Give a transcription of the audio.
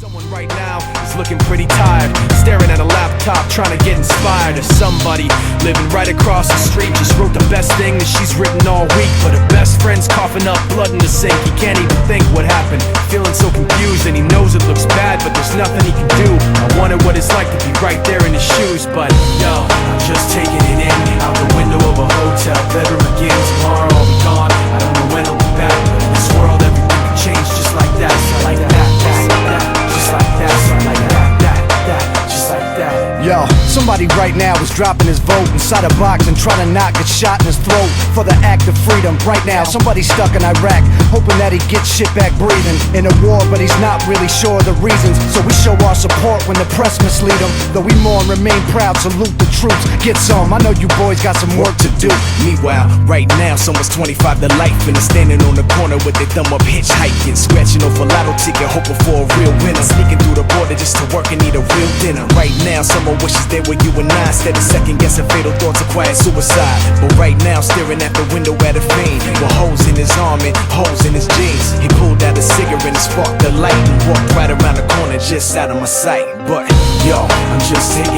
Someone right now is looking pretty tired, staring at a laptop, trying to get inspired. Or somebody living right across the street just wrote the best thing that she's written all week. But her best friend's coughing up blood in the sink. He can't even think what happened, feeling so confused. And he knows it looks bad, but there's nothing he can do. I wonder what it's like to be right there in his shoes. But yo, I'm just taking it in, out the window of a hotel bedroom again. Tomorrow I'll be gone, I don't know when I'll be back. But in this world everything can change just like that, like that. Just like that, just like that. Yo, somebody right now is dropping his vote inside a box and trying to knock a shot in his throat for the act of freedom. Right now, somebody's stuck in Iraq, hoping that he gets shit back breathing. In a war, but he's not really sure of the reasons. So we show our support when the press mislead him. Though we mourn, remain proud, salute the troops. Get some, I know you boys got some work to do. Meanwhile, right now, someone's 25 to life and is standing on the corner with their thumb up hitchhiking, scratching off a lotto ticket, hoping for a real winner. Sneaking through the border just to work and eat a real dinner. Right now, someone wishes they were you and I, instead of second guessing fatal thoughts of quiet suicide. But right now, staring at the window at a fiend with holes in his arm and holes in his jeans. He pulled out a cigarette and sparked the light and walked right around the corner just out of my sight. But yo, I'm just taking